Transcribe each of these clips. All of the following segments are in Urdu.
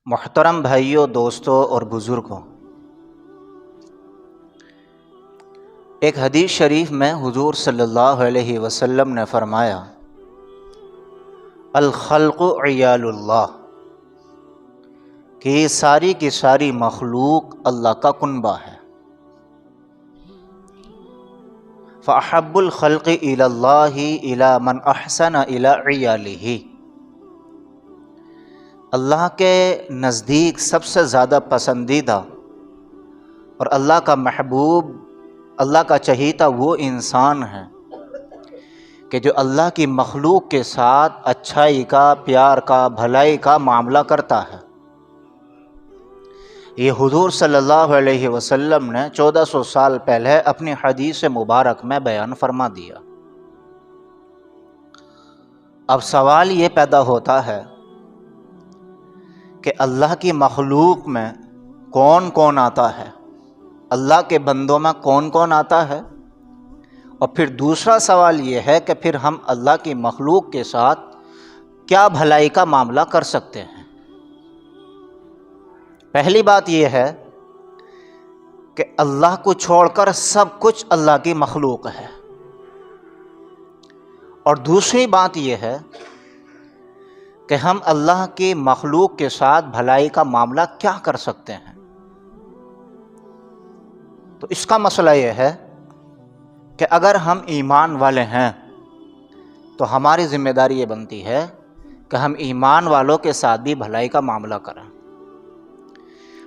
محترم بھائیوں، دوستوں اور بزرگوں، ایک حدیث شریف میں حضور صلی اللہ علیہ وسلم نے فرمایا، الخلق عیال اللہ، کہ یہ ساری کی ساری مخلوق اللہ کا کنبہ ہے۔ فأحب الخلق الی اللہ الی من احسن الی عیالہ، اللہ کے نزدیک سب سے زیادہ پسندیدہ اور اللہ کا محبوب، اللہ کا چہیتا وہ انسان ہے کہ جو اللہ کی مخلوق کے ساتھ اچھائی کا، پیار کا، بھلائی کا معاملہ کرتا ہے۔ یہ حضور صلی اللہ علیہ وسلم نے 1400 سال پہلے اپنی حدیث مبارک میں بیان فرما دیا۔ اب سوال یہ پیدا ہوتا ہے کہ اللہ کی مخلوق میں کون کون آتا ہے، اللہ کے بندوں میں کون کون آتا ہے، اور پھر دوسرا سوال یہ ہے کہ پھر ہم اللہ کی مخلوق کے ساتھ کیا بھلائی کا معاملہ کر سکتے ہیں۔ پہلی بات یہ ہے کہ اللہ کو چھوڑ کر سب کچھ اللہ کی مخلوق ہے، اور دوسری بات یہ ہے کہ ہم اللہ کی مخلوق کے ساتھ بھلائی کا معاملہ کیا کر سکتے ہیں۔ تو اس کا مسئلہ یہ ہے کہ اگر ہم ایمان والے ہیں تو ہماری ذمہ داری یہ بنتی ہے کہ ہم ایمان والوں کے ساتھ بھی بھلائی کا معاملہ کریں،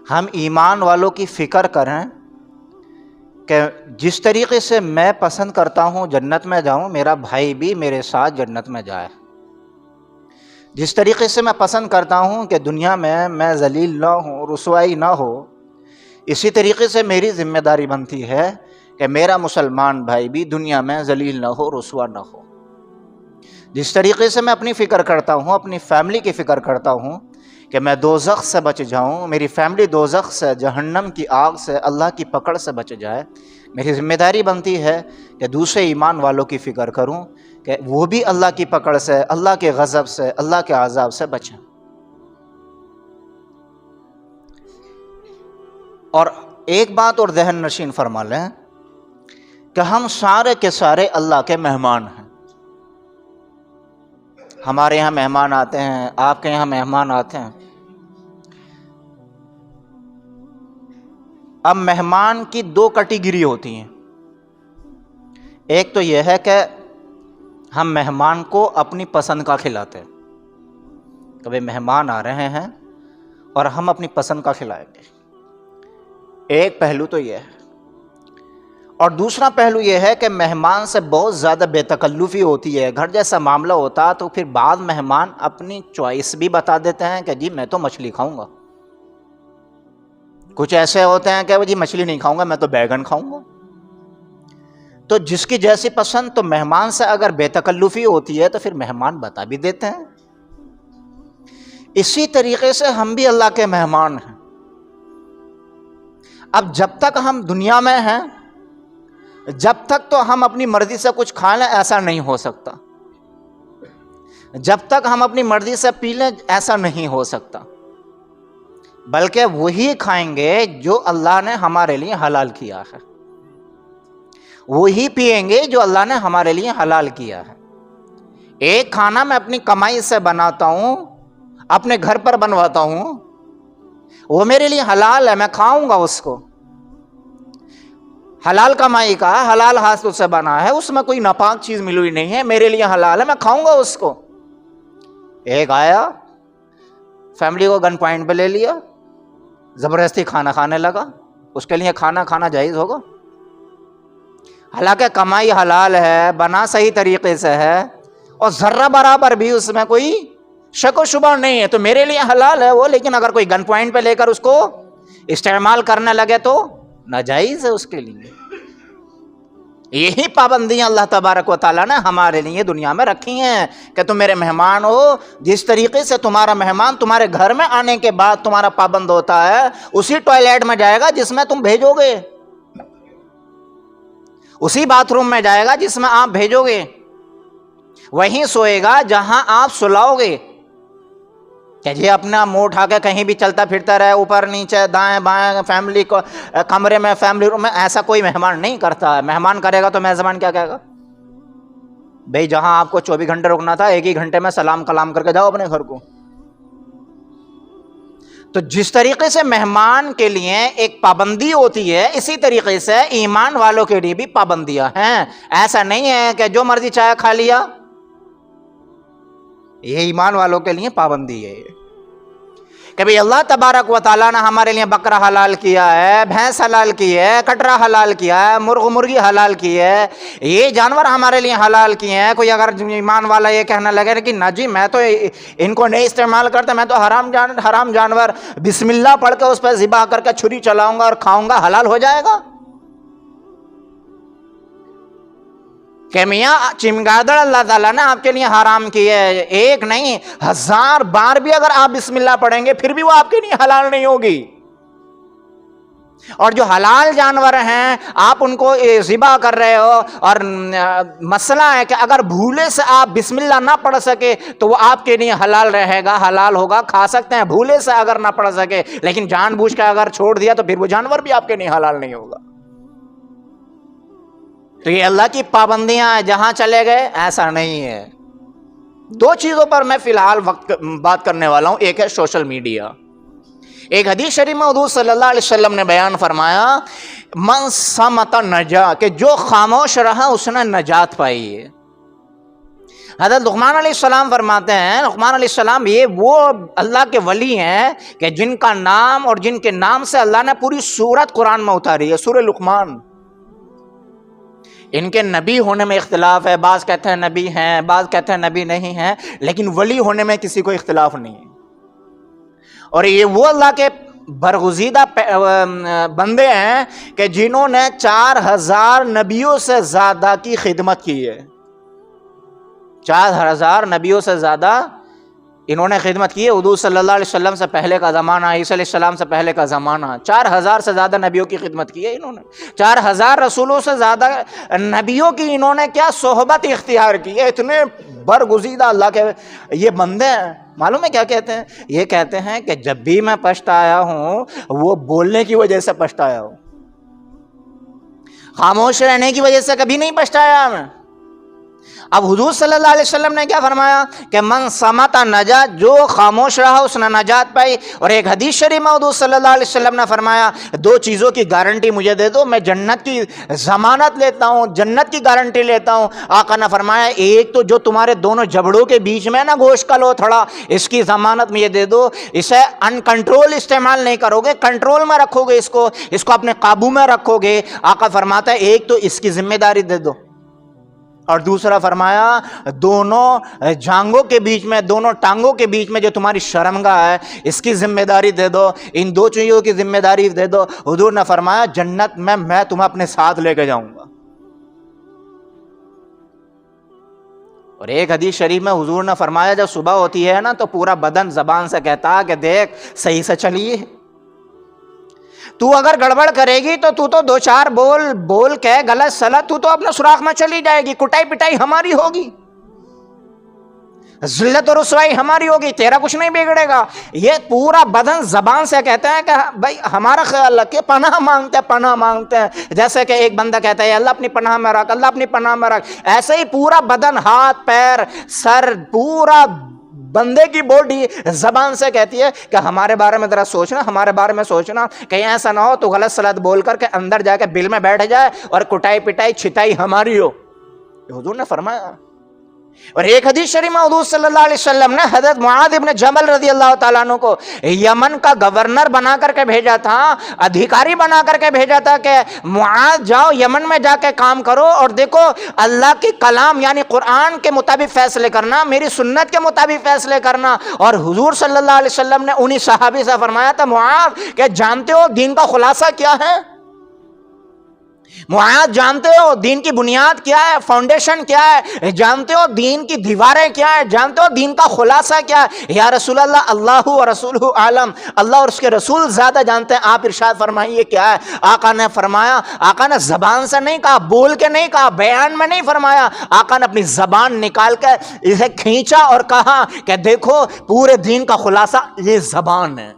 ہم ایمان والوں کی فکر کریں کہ جس طریقے سے میں پسند کرتا ہوں جنت میں جاؤں، میرا بھائی بھی میرے ساتھ جنت میں جائے۔ جس طریقے سے میں پسند کرتا ہوں کہ دنیا میں ذلیل نہ ہوں، رسوائی نہ ہو، اسی طریقے سے میری ذمہ داری بنتی ہے کہ میرا مسلمان بھائی بھی دنیا میں ذلیل نہ ہو، رسوا نہ ہو۔ جس طریقے سے میں اپنی فکر کرتا ہوں، اپنی فیملی کی فکر کرتا ہوں کہ میں دوزخ سے بچ جاؤں، میری فیملی دوزخ سے، جہنم کی آگ سے، اللہ کی پکڑ سے بچ جائے، میری ذمہ داری بنتی ہے کہ دوسرے ایمان والوں کی فکر کروں کہ وہ بھی اللہ کی پکڑ سے، اللہ کے غضب سے، اللہ کے عذاب سے بچیں۔ اور ایک بات اور ذہن نشین فرما لیں کہ ہم سارے کے سارے اللہ کے مہمان ہیں۔ ہمارے یہاں مہمان آتے ہیں، آپ کے یہاں مہمان آتے ہیں۔ اب مہمان کی دو کیٹیگری ہوتی ہیں۔ ایک تو یہ ہے کہ ہم مہمان کو اپنی پسند کا کھلاتے ہیں، کبھی مہمان آ رہے ہیں اور ہم اپنی پسند کا کھلائیں گے، ایک پہلو تو یہ ہے۔ اور دوسرا پہلو یہ ہے کہ مہمان سے بہت زیادہ بے تکلفی ہوتی ہے، گھر جیسا معاملہ ہوتا تو پھر بعض مہمان اپنی چوائس بھی بتا دیتے ہیں کہ جی میں تو مچھلی کھاؤں گا، کچھ ایسے ہوتے ہیں کہ وہ جی مچھلی نہیں کھاؤں گا، میں تو بیگن کھاؤں گا۔ تو جس کی جیسی پسند، تو مہمان سے اگر بے تکلفی ہوتی ہے تو پھر مہمان بتا بھی دیتے ہیں۔ اسی طریقے سے ہم بھی اللہ کے مہمان ہیں۔ اب جب تک ہم دنیا میں ہیں، جب تک تو ہم اپنی مرضی سے کچھ کھا لیں ایسا نہیں ہو سکتا، جب تک ہم اپنی مرضی سے پی لیں ایسا نہیں ہو سکتا، بلکہ وہی کھائیں گے جو اللہ نے ہمارے لیے حلال کیا ہے، وہی پئیں گے جو اللہ نے ہمارے لیے حلال کیا ہے۔ ایک کھانا میں اپنی کمائی سے بناتا ہوں، اپنے گھر پر بنواتا ہوں، وہ میرے لیے حلال ہے، میں کھاؤں گا اس کو، حلال کمائی کا، حلال ہاتھ سے بنا ہے، اس میں کوئی ناپاک چیز ملی ہوئی نہیں ہے، میرے لیے حلال ہے، میں کھاؤں گا اس کو۔ ایک آیا، فیملی کو گن پوائنٹ پہ لے لیا، زبردستی کھانا کھانے لگا، اس کے لیے کھانا کھانا جائز ہوگا؟ حالانکہ کمائی حلال ہے، بنا صحیح طریقے سے ہے، اور ذرہ برابر بھی اس میں کوئی شک و شبہ نہیں ہے، تو میرے لیے حلال ہے وہ، لیکن اگر کوئی گن پوائنٹ پہ لے کر اس کو استعمال کرنے لگے تو ناجائز ہے اس کے لیے۔ یہی پابندیاں اللہ تبارک و تعالیٰ نے ہمارے لیے دنیا میں رکھی ہیں کہ تم میرے مہمان ہو، جس طریقے سے تمہارا مہمان تمہارے گھر میں آنے کے بعد تمہارا پابند ہوتا ہے، اسی ٹوائلٹ میں جائے گا جس میں تم بھیجو گے، اسی باتھ روم میں جائے گا جس میں آپ بھیجو گے، وہیں سوئے گا جہاں آپ سلاؤ گے۔ کہ یہ اپنا منہ اٹھا کے کہیں بھی چلتا پھرتا رہے، اوپر نیچے دائیں بائیں، فیملی کو کمرے میں، فیملی روم میں، ایسا کوئی مہمان نہیں کرتا ہے۔ مہمان کرے گا تو میزبان کیا کہے گا؟ بھئی جہاں آپ کو 24 گھنٹے رکنا تھا، ایک ہی گھنٹے میں سلام کلام کر کے جاؤ اپنے گھر کو۔ تو جس طریقے سے مہمان کے لیے ایک پابندی ہوتی ہے، اسی طریقے سے ایمان والوں کے لیے بھی پابندیاں ہیں۔ ایسا نہیں ہے کہ جو مرضی چاہے کھا لیا، یہ ایمان والوں کے لیے پابندی ہے کہ بھئی اللہ تبارک و تعالیٰ نے ہمارے لیے بکرا حلال کیا ہے، بھینس حلال کی ہے، کٹرا حلال کیا ہے، مرغ مرغی حلال کی ہے، یہ جانور ہمارے لیے حلال کیے ہیں۔ کوئی اگر ایمان والا یہ کہنے لگے کہ نہ جی میں تو ان کو نہیں استعمال کرتا، میں تو حرام جانور بسم اللہ پڑھ کے اس پہ ذبح کر کے چھری چلاؤں گا اور کھاؤں گا، حلال ہو جائے گا؟ کہ میاں چمگادڑ اللہ تعالیٰ نے آپ کے لیے حرام کی ہے، ایک نہیں 1000 بار بھی اگر آپ بسم اللہ پڑھیں گے پھر بھی وہ آپ کے لیے حلال نہیں ہوگی۔ اور جو حلال جانور ہیں آپ ان کو ذبح کر رہے ہو، اور مسئلہ ہے کہ اگر بھولے سے آپ بسم اللہ نہ پڑھ سکے تو وہ آپ کے لیے حلال رہے گا، حلال ہوگا، کھا سکتے ہیں بھولے سے اگر نہ پڑھ سکے، لیکن جان بوجھ کے اگر چھوڑ دیا تو پھر وہ جانور بھی آپ کے لیے حلال نہیں ہوگا۔ تو یہ اللہ کی پابندیاں ہیں، جہاں چلے گئے ایسا نہیں ہے۔ 2 چیزوں پر میں فی الحال بات کرنے والا ہوں، ایک ہے سوشل میڈیا۔ ایک حدیث شریف میں حضور صلی اللہ علیہ وسلم نے بیان فرمایا من صمت نجا، کہ جو خاموش رہا اس نے نجات پائی ہے۔ حضرت لقمان علیہ السلام فرماتے ہیں، لقمان علیہ السلام یہ وہ اللہ کے ولی ہیں کہ جن کا نام اور جن کے نام سے اللہ نے پوری سورت قرآن میں اتاری ہے، سورہ لقمان۔ ان کے نبی ہونے میں اختلاف ہے، بعض کہتے ہیں نبی ہیں، بعض کہتے ہیں نبی نہیں ہیں، لیکن ولی ہونے میں کسی کو اختلاف نہیں ہے۔ اور یہ وہ اللہ کے برگزیدہ بندے ہیں کہ جنہوں نے 4000 نبیوں سے زیادہ کی خدمت کی ہے۔ 4000 نبیوں سے زیادہ انہوں نے خدمت کی ہے۔ حضور صلی اللہ علیہ وسلم سے پہلے کا زمانہ، عیسی علیہ السلام سے پہلے کا زمانہ، 4000 سے زیادہ نبیوں کی خدمت کی ہے انہوں نے۔ 4000 رسولوں سے زیادہ نبیوں کی انہوں نے کیا صحبت اختیار کی ہے۔ اتنے برگزیدہ اللہ کے یہ بندے ہیں۔ معلوم ہے کیا کہتے ہیں؟ یہ کہتے ہیں کہ جب بھی میں پچھتایا ہوں وہ بولنے کی وجہ سے پچھتایا ہوں، خاموش رہنے کی وجہ سے کبھی نہیں پچھتایا میں۔ اب حضور صلی اللہ علیہ وسلم نے کیا فرمایا کہ من صمت نجا، جو خاموش رہا اس نے نجات پائی۔ اور ایک حدیث شریف میں حضور صلی اللہ علیہ وسلم نے فرمایا 2 چیزوں کی گارنٹی مجھے دے دو، میں جنت کی ضمانت لیتا ہوں، جنت کی گارنٹی لیتا ہوں۔ آقا نے فرمایا ایک تو جو تمہارے دونوں جبڑوں کے بیچ میں نا گوشت کا لوتھڑا، اس کی ضمانت مجھے دے دو، اسے ان کنٹرول استعمال نہیں کرو گے، کنٹرول میں رکھو گے، اس کو اپنے قابو میں رکھو گے۔ آقا فرماتا ہے ایک تو اس کی ذمہ داری دے دو، اور دوسرا فرمایا دونوں جانگوں کے بیچ میں، دونوں ٹانگوں کے بیچ میں جو تمہاری شرمگاہ ہے اس کی ذمہ داری دے دو، ان 2 چیزوں کی ذمہ داری دے دو۔ حضور نے فرمایا جنت میں تمہیں اپنے ساتھ لے کے جاؤں گا۔ اور ایک حدیث شریف میں حضور نے فرمایا جب صبح ہوتی ہے نا تو پورا بدن زبان سے کہتا کہ دیکھ صحیح سے چلیے، تو اگر گڑبڑ کرے گی تو 2-4 بول کے غلط سلط تو اپنے سوراخ میں چلی جائے گی، کٹائی پٹائی ہماری ہوگی، ذلت اور رسوائی ہماری ہوگی، تیرا کچھ نہیں بگڑے گا۔ یہ پورا بدن زبان سے کہتا ہے کہ بھائی ہمارا خیال رکھے، پناہ مانگتے ہیں، جیسے کہ ایک بندہ کہتا ہے اللہ اپنی پناہ میں رکھ، اللہ اپنی پناہ میں رکھ، ایسے ہی پورا بدن، ہاتھ پیر سر، پورا بندے کی باڈی زبان سے کہتی ہے کہ ہمارے بارے میں ذرا سوچنا، ہمارے بارے میں سوچنا، کہیں ایسا نہ ہو تو غلط سلط بول کر کے اندر جا کے بل میں بیٹھ جائے اور کٹائی پٹائی چھتائی ہماری ہو۔ حضور نے فرمایا۔ اور ایک حدیث شریف میں حضور صلی اللہ علیہ وسلم نے حضرت معاذ ابن جبل رضی اللہ تعالیٰ عنہ کو یمن کا گورنر بنا کر کے بھیجا تھا، ادھیکاری بنا کر کے بھیجا تھا کہ معاذ جاؤ یمن میں جا کے کام کرو اور دیکھو اللہ کی کلام یعنی قرآن کے مطابق فیصلے کرنا، میری سنت کے مطابق فیصلے کرنا۔ اور حضور صلی اللہ علیہ وسلم نے انہی صحابی سے فرمایا تھا معاذ کہ جانتے ہو دین کا خلاصہ کیا ہے؟ معاذ جانتے ہو دین کی بنیاد کیا ہے، فاؤنڈیشن کیا ہے، جانتے ہو دین کی دیواریں کیا ہے، جانتے ہو دین کا خلاصہ کیا ہے؟ یا رسول اللہ، اللہ و رسولہ عالم، اللہ اور اس کے رسول زیادہ جانتے ہیں، آپ ارشاد فرمائیے کیا ہے؟ آقا نے فرمایا، آقا نے زبان سے نہیں کہا، بول کے نہیں کہا، بیان میں نہیں فرمایا، آقا نے اپنی زبان نکال کے اسے کھینچا اور کہا کہ دیکھو پورے دین کا خلاصہ یہ زبان ہے،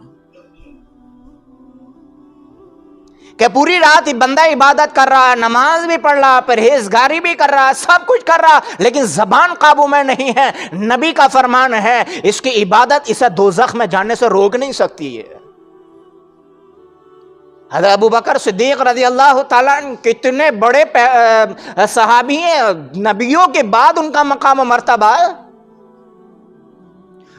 کہ پوری رات بندہ عبادت کر رہا ہے، نماز بھی پڑھ رہا ہے، پرہیزگاری بھی کر رہا ہے، سب کچھ کر رہا ہے، لیکن زبان قابو میں نہیں ہے۔ نبی کا فرمان ہے اس کی عبادت اسے دوزخ میں جانے سے روک نہیں سکتی ہے۔ حضرت ابو بکر صدیق رضی اللہ تعالیٰ کتنے بڑے صحابی ہیں، نبیوں کے بعد ان کا مقام و مرتبہ ہے،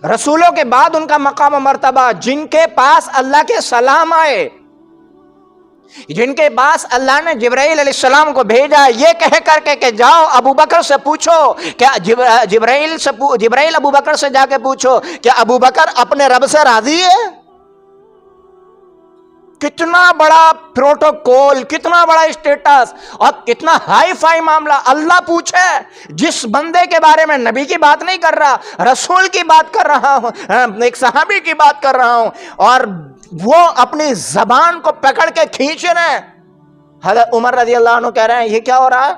رسولوں کے بعد ان کا مقام و مرتبہ، جن کے پاس اللہ کے سلام آئے، جن کے پاس اللہ نے جبرائیل علیہ السلام کو بھیجا یہ کہہ کر کے کہ جاؤ ابو بکر سے پوچھو، کیا جبرائیل ابو بکر سے جا کے پوچھو کہ ابو بکر اپنے رب سے راضی ہے؟ کتنا بڑا پروٹوکول، کتنا بڑا اسٹیٹس اور کتنا ہائی فائی معاملہ۔ اللہ پوچھے جس بندے کے بارے میں نبی کی بات نہیں کر رہا، رسول کی بات کر رہا ہوں، ایک صحابی کی بات کر رہا ہوں، اور وہ اپنی زبان کو پکڑ کے کھینچ رہے ہیں۔ حضرت عمر رضی اللہ عنہ کہہ رہے ہیں یہ کیا ہو رہا ہے،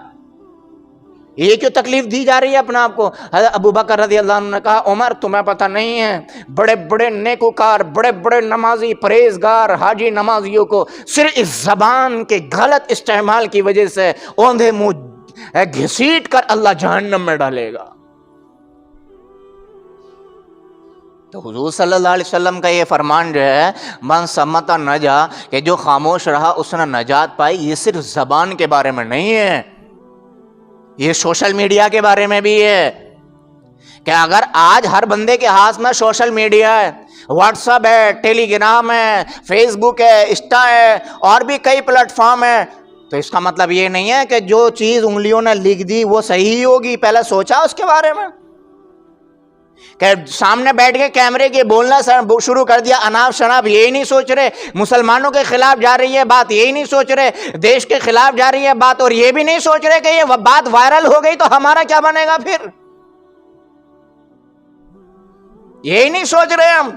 یہ کیوں تکلیف دی جا رہی ہے اپنے آپ کو؟ حضرت ابو بکر رضی اللہ عنہ نے کہا عمر تمہیں پتہ نہیں ہے، بڑے بڑے نیکوکار، بڑے بڑے نمازی، پرہیزگار حاجی نمازیوں کو صرف اس زبان کے غلط استعمال کی وجہ سے اوندھے منہ گھسیٹ کر اللہ جہنم میں ڈالے گا۔ تو حضور صلی اللہ علیہ وسلم کا یہ فرمان جو ہے من سمت نجا، کہ جو خاموش رہا اس نے نجات پائی، یہ صرف زبان کے بارے میں نہیں ہے، یہ سوشل میڈیا کے بارے میں بھی ہے، کہ اگر آج ہر بندے کے ہاتھ میں سوشل میڈیا ہے، واٹس ایپ ہے، ٹیلی گرام ہے، فیس بک ہے، انسٹا ہے، اور بھی کئی پلیٹ فارم ہے، تو اس کا مطلب یہ نہیں ہے کہ جو چیز انگلیوں نے لکھ دی وہ صحیح ہوگی۔ پہلے سوچا اس کے بارے میں کہ سامنے بیٹھ کے کیمرے کے بولنا شروع کر دیا، اناپ شناپ یہی نہیں سوچ رہے، مسلمانوں کے خلاف جا رہی ہے بات یہی نہیں سوچ رہے، دیش کے خلاف جا رہی ہے بات، اور یہ بھی نہیں سوچ رہے کہ یہ بات وائرل ہو گئی تو ہمارا کیا بنے گا، پھر یہی نہیں سوچ رہے ہم۔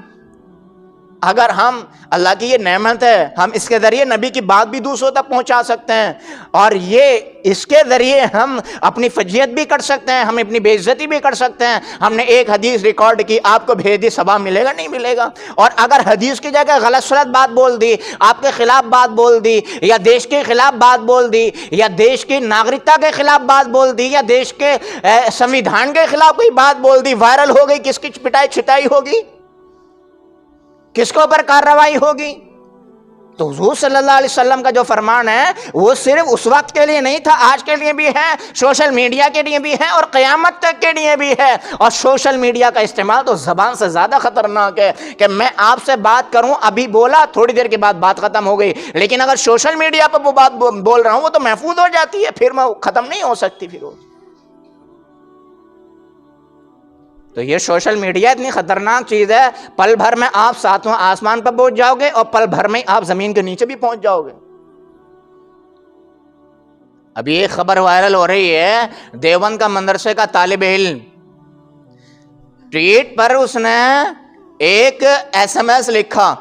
اگر ہم، اللہ کی یہ نعمت ہے، ہم اس کے ذریعے نبی کی بات بھی دوسروں تک پہنچا سکتے ہیں، اور یہ اس کے ذریعے ہم اپنی فضیلت بھی کر سکتے ہیں، ہم اپنی بے عزتی بھی کر سکتے ہیں۔ ہم نے ایک حدیث ریکارڈ کی، آپ کو بھیج دی، ثواب ملے گا؟ نہیں ملے گا۔ اور اگر حدیث کی جگہ غلط سلط بات بول دی، آپ کے خلاف بات بول دی، یا دیش کے خلاف بات بول دی، یا دیش کی ناگرکتا کے خلاف بات بول دی، یا دیش کے سمویدھان کے خلاف کوئی بات بول دی، وائرل ہو گئی، کس کی پٹائی چھٹائی ہوگی، کس کے اوپر کارروائی ہوگی؟ تو حضور صلی اللہ علیہ وسلم کا جو فرمان ہے وہ صرف اس وقت کے لیے نہیں تھا، آج کے لیے بھی ہے، سوشل میڈیا کے لیے بھی ہے، اور قیامت تک کے لیے بھی ہے۔ اور سوشل میڈیا کا استعمال تو زبان سے زیادہ خطرناک ہے، کہ میں آپ سے بات کروں، ابھی بولا، تھوڑی دیر کے بعد بات ختم ہو گئی، لیکن اگر سوشل میڈیا پہ وہ بات بول رہا ہوں وہ تو محفوظ ہو جاتی ہے، پھر میں ختم نہیں ہو سکتی۔ پھر وہ تو یہ سوشل میڈیا اتنی خطرناک چیز ہے، پل بھر میں آپ ساتواں آسمان پر پہنچ جاؤ گے، اور پل بھر میں آپ زمین کے نیچے بھی پہنچ جاؤ گے۔ ابھی ایک خبر وائرل ہو رہی ہے، دیوبند کا مدرسے کا طالب علم، ٹویٹ پر اس نے ایک ایس ایم ایس لکھا،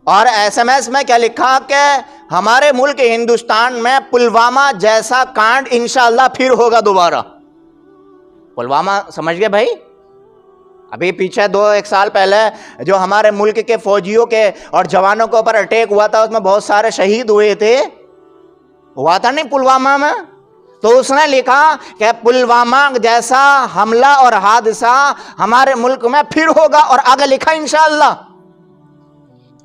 اور ایس ایم ایس میں کیا لکھا کہ ہمارے ملک ہندوستان میں پلوامہ جیسا کانڈ انشاءاللہ پھر ہوگا دوبارہ۔ پلوامہ سمجھ گئے بھائی؟ ابھی پیچھے ایک سال پہلے جو ہمارے ملک کے فوجیوں کے اور جوانوں کے اوپر اٹیک ہوا تھا، اس میں بہت سارے شہید ہوئے تھے، ہوا تھا نہیں پلوامہ میں؟ تو اس نے لکھا کہ پلوامہ جیسا حملہ اور حادثہ ہمارے ملک میں پھر ہوگا، اور آگے لکھا انشاءاللہ۔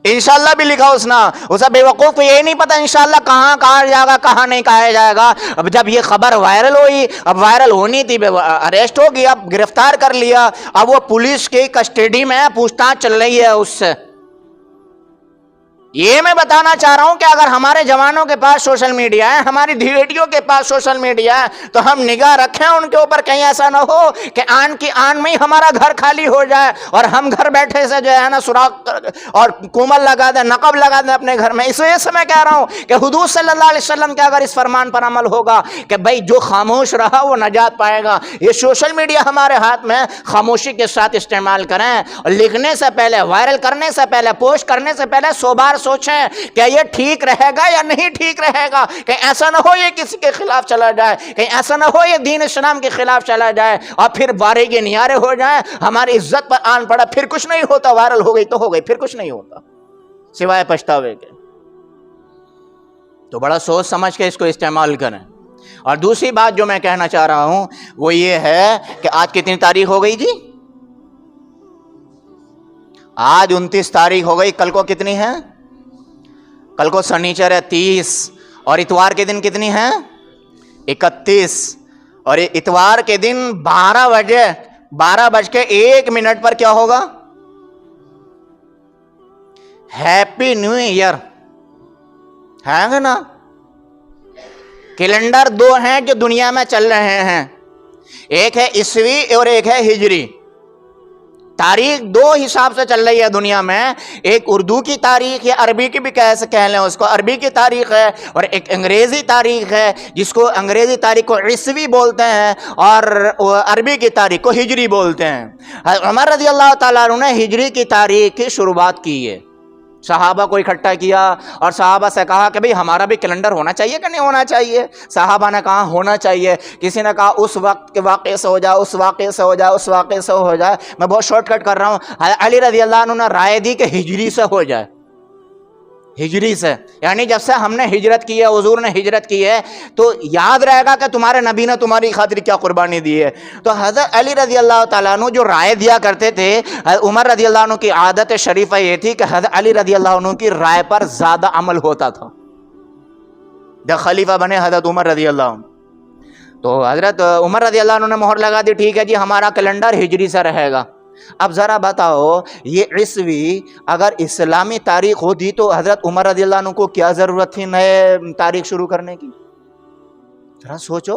انشاءاللہ بھی لکھا اس نے، اسے بے وقوف کو یہی نہیں پتا انشاءاللہ کہاں کہا جائے گا، کہاں نہیں کہا جائے گا۔ اب جب یہ خبر وائرل ہوئی، اب وائرل ہونی تھی، اریسٹ ہو گیا، اب گرفتار کر لیا، اب وہ پولیس کی کسٹڈی میں پوچھ تاچھ چل رہی ہے اس سے۔ یہ میں بتانا چاہ رہا ہوں کہ اگر ہمارے جوانوں کے پاس سوشل میڈیا ہے، ہماری دھیڑیوں کے پاس سوشل میڈیا ہے، تو ہم نگاہ رکھیں ان کے اوپر، کہیں ایسا نہ ہو کہ آن کی آن میں ہی ہمارا گھر خالی ہو جائے اور ہم گھر بیٹھے سے جو ہے نا سوراخ اور کومل لگا دیں، نقب لگا دیں اپنے گھر میں۔ اس وجہ سے میں کہہ رہا ہوں کہ حضور صلی اللہ علیہ وسلم کے اگر اس فرمان پر عمل ہوگا کہ بھائی جو خاموش رہا وہ نجات پائے گا، یہ سوشل میڈیا ہمارے ہاتھ میں، خاموشی کے ساتھ استعمال کریں، اور لکھنے سے پہلے، وائرل کرنے سے پہلے، پوسٹ کرنے سے پہلے 100 بار سوچیں کہ یہ ٹھیک رہے گا یا نہیں ٹھیک رہے گا، کہیں ایسا نہ ہو یہ کسی کے خلاف چلا جائے، کہیں ایسا نہ ہو یہ دین اسلام کے خلاف چلا جائے اور پھر بارے کے نیارے ہو جائیں، ہماری عزت پر آن پڑا، پھر کچھ نہیں ہوتا، وائرل ہو گئی تو ہو گئی، پھر کچھ نہیں ہوتا سوائے پچھتاوے کے۔ تو بڑا سوچ سمجھ کے اس کو استعمال کریں۔ اور دوسری بات جو میں کہنا چاہ رہا ہوں وہ یہ ہے کہ آج کتنی تاریخ ہو گئی جی؟ آج 29 تاریخ ہو گئی، کل کو کتنی ہے؟ کل کو سنیچر ہے 30، اور اتوار کے دن کتنی ہے؟ 31، اور اتوار کے دن 12:01 پر کیا ہوگا؟ ہیپی نیو ایئر ہے نا؟ کیلنڈر 2 ہیں جو دنیا میں چل رہے ہیں، ایک ہے عیسوی اور ایک ہے ہجری۔ تاریخ 2 حساب سے چل رہی ہے دنیا میں، ایک اردو کی تاریخ یا عربی کی بھی کہہ لیں اس کو، عربی کی تاریخ ہے، اور ایک انگریزی تاریخ ہے جس کو انگریزی تاریخ کو عیسوی بولتے ہیں اور عربی کی تاریخ کو ہجری بولتے ہیں۔ عمر رضی اللہ تعالیٰ عنہ نے ہجری کی تاریخ کی شروعات کی ہے، صحابہ کو اکٹھا کیا اور صحابہ سے کہا کہ بھئی ہمارا بھی کیلنڈر ہونا چاہیے کہ نہیں ہونا چاہیے؟ صحابہ نے کہا ہونا چاہیے، کسی نے کہا اس وقت کے واقعے سے ہو جائے، اس واقعے سے ہو جائے، اس واقعے سے ہو جائے۔ میں بہت شارٹ کٹ کر رہا ہوں، علی رضی اللہ عنہ نے رائے دی کہ ہجری سے ہو جائے، ہجری سے، یعنی جب سے ہم نے ہجرت کی ہے، حضور نے ہجرت کی ہے، تو یاد رہے گا کہ تمہارے نبی نے تمہاری خاطر کیا قربانی دی ہے۔ تو حضرت علی رضی اللہ تعالیٰ عنہ جو رائے دیا کرتے تھے، عمر رضی اللہ عنہ کی عادت شریفہ یہ تھی کہ حضرت علی رضی اللہ عنہ کی رائے پر زیادہ عمل ہوتا تھا۔ جب خلیفہ بنے حضرت عمر رضی اللہ عنہ، تو حضرت عمر رضی اللہ عنہ نے مہر لگا دی، ٹھیک ہے جی ہمارا کیلنڈر ہجری سے رہے گا۔ اب ذرا بتاؤ، یہ عیسوی اگر اسلامی تاریخ ہوتی تو حضرت عمر رضی اللہ عنہ کو کیا ضرورت تھی نئے تاریخ شروع کرنے کی؟ ذرا سوچو۔